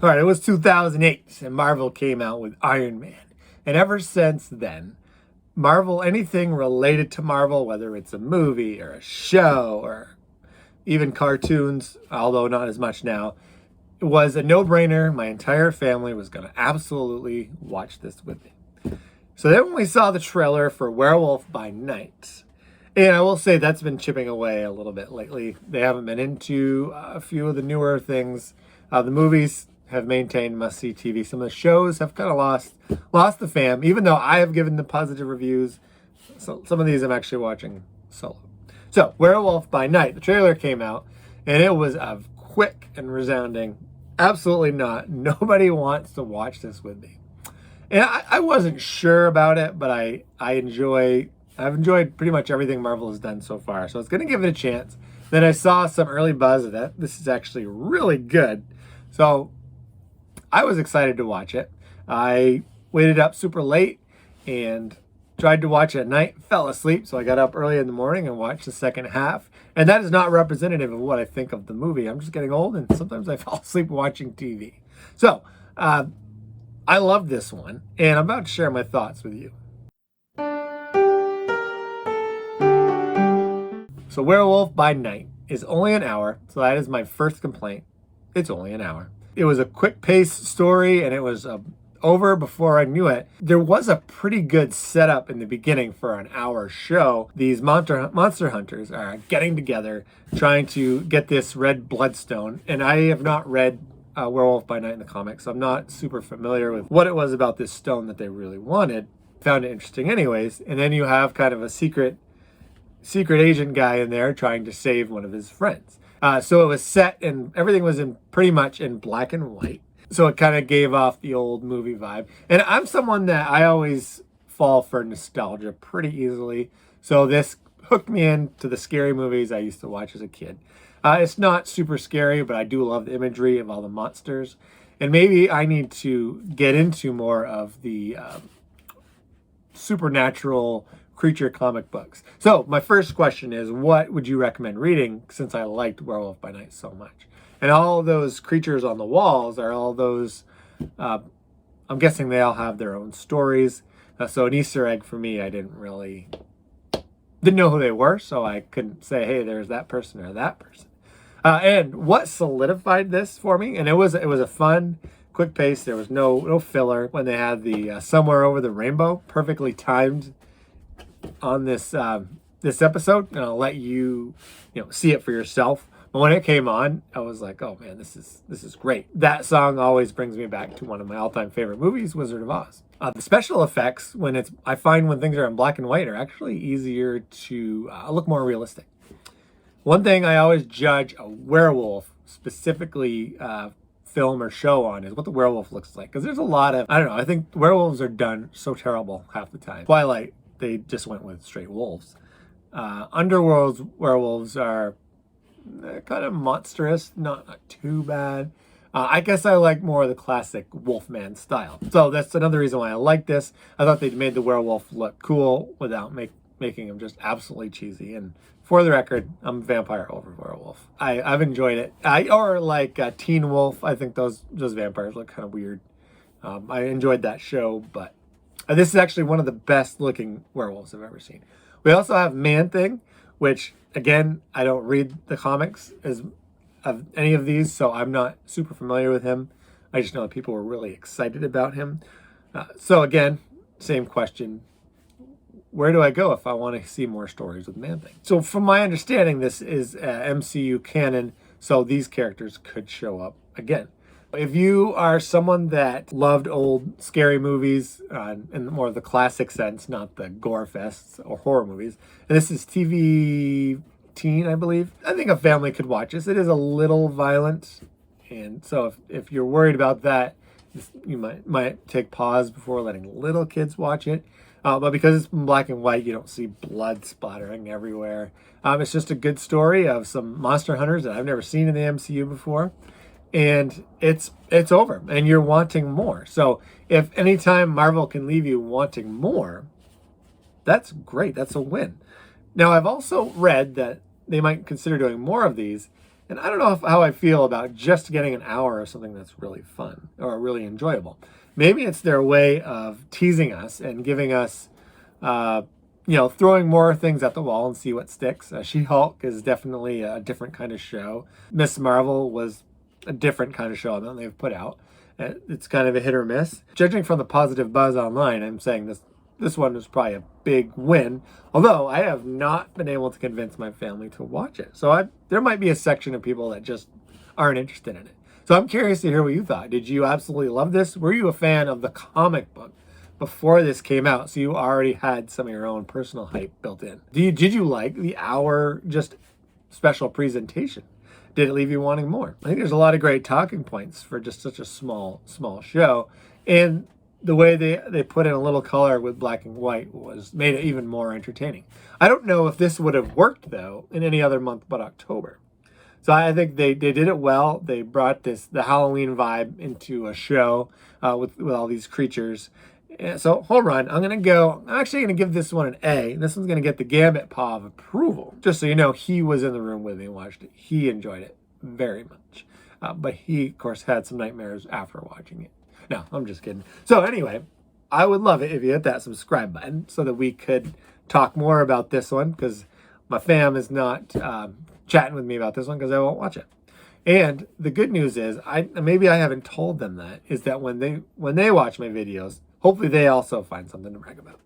All right, it was 2008 and Marvel came out with Iron Man. And ever since then, Marvel, anything related to Marvel, whether it's a movie or a show or even cartoons, although not as much now, it was a no-brainer. My entire family was going to absolutely watch this with me. So then when we saw the trailer for Werewolf by Night, and I will say that's been chipping away a little bit lately. They haven't been into a few of the newer things. The movies have maintained must-see TV. Some of the shows have kind of lost the fam, even though I have given them positive reviews. So some of these I'm actually watching solo. So Werewolf by Night, the trailer came out, and it was a quick and resounding, absolutely not. Nobody wants to watch this with me. And I wasn't sure about it, but I've enjoyed pretty much everything Marvel has done so far. So I was going to give it a chance. Then I saw some early buzz of it. This is actually really good. So I was excited to watch it. I waited up super late and tried to watch it at night, fell asleep. So I got up early in the morning and watched the second half. And that is not representative of what I think of the movie. I'm just getting old and sometimes I fall asleep watching TV. So I love this one and I'm about to share my thoughts with you. So Werewolf by Night is only an hour. So that is my first complaint. It's only an hour. It was a quick-paced story, and it was over before I knew it. There was a pretty good setup in the beginning for an hour show. These monster hunters are getting together, trying to get this red bloodstone. And I have not read Werewolf by Night in the comics, so I'm not super familiar with what it was about this stone that they really wanted. Found it interesting anyways. And then you have kind of a secret agent guy in there trying to save one of his friends. So it was set and everything was pretty much in black and white. So it kind of gave off the old movie vibe. And I'm someone that I always fall for nostalgia pretty easily. So this hooked me into the scary movies I used to watch as a kid. It's not super scary, but I do love the imagery of all the monsters. And maybe I need to get into more of the supernatural creature comic books. So my first question is, what would you recommend reading since I liked Werewolf by Night so much? And all those creatures on the walls are all those, I'm guessing they all have their own stories. So an Easter egg for me, I didn't know who they were, so I couldn't say, hey, there's that person or that person. And what solidified this for me, and it was a fun, quick pace. There was no filler when they had the Somewhere Over the Rainbow, perfectly timed on this episode, and I'll let you see it for yourself. But when it came on, I was like, oh man, this is great. That song always brings me back to one of my all-time favorite movies, Wizard of Oz. The special effects, I find when things are in black and white, are actually easier to look more realistic. One thing I always judge a werewolf, specifically film or show, on is what the werewolf looks like. Because there's a lot of, I don't know, I think werewolves are done so terrible half the time. Twilight, they just went with straight wolves. Underworld's werewolves are kind of monstrous, not too bad. I guess I like more of the classic Wolfman style. So that's another reason why I like this. I thought they made the werewolf look cool without making him just absolutely cheesy. And for the record, I'm vampire over werewolf. I've enjoyed it. Or like Teen Wolf. I think those vampires look kind of weird. I enjoyed that show, but this is actually one of the best looking werewolves I've ever seen. We also have Man-Thing, which again, I don't read the comics of any of these, so I'm not super familiar with him. I just know that people were really excited about him. So again, same question. Where do I go if I want to see more stories with Man-Thing? So from my understanding, this is MCU canon, so these characters could show up again. If you are someone that loved old scary movies in more of the classic sense, not the gore fests or horror movies, and this is TV teen, I believe, I think a family could watch this. It is a little violent, and so if you're worried about that, you might take pause before letting little kids watch it. But because it's in black and white, you don't see blood splattering everywhere. It's just a good story of some monster hunters that I've never seen in the MCU before. And it's over and you're wanting more. So if anytime Marvel can leave you wanting more, that's great. That's a win. Now, I've also read that they might consider doing more of these And I don't know how I feel about just getting an hour of something that's really fun or really enjoyable. Maybe it's their way of teasing us and giving us, throwing more things at the wall and see what sticks. She-Hulk is definitely a different kind of show. Miss Marvel was a different kind of show than they've put out. It's kind of a hit or miss. Judging from the positive buzz online, I'm saying this one was probably a big win. Although I have not been able to convince my family to watch it. So there might be a section of people that just aren't interested in it. So I'm curious to hear what you thought. Did you absolutely love this? Were you a fan of the comic book before this came out? So you already had some of your own personal hype built in. Did you like the hour just special presentation? Did it leave you wanting more? I think there's a lot of great talking points for just such a small show. And the way they put in a little color with black and white made it even more entertaining. I don't know if this would have worked, though, in any other month but October. So I think they did it well. They brought the Halloween vibe into a show with all these creatures. So hold on, I'm actually going to give this one an A. This one's going to get the Gambit paw of approval. Just so you know, he was in the room with me and watched it. He enjoyed it very much. But he, of course, had some nightmares after watching it. No, I'm just kidding. So anyway, I would love it if you hit that subscribe button so that we could talk more about this one, because my fam is not chatting with me about this one because I won't watch it. And the good news is, maybe I haven't told them that, is that when they watch my videos, hopefully they also find something to brag about.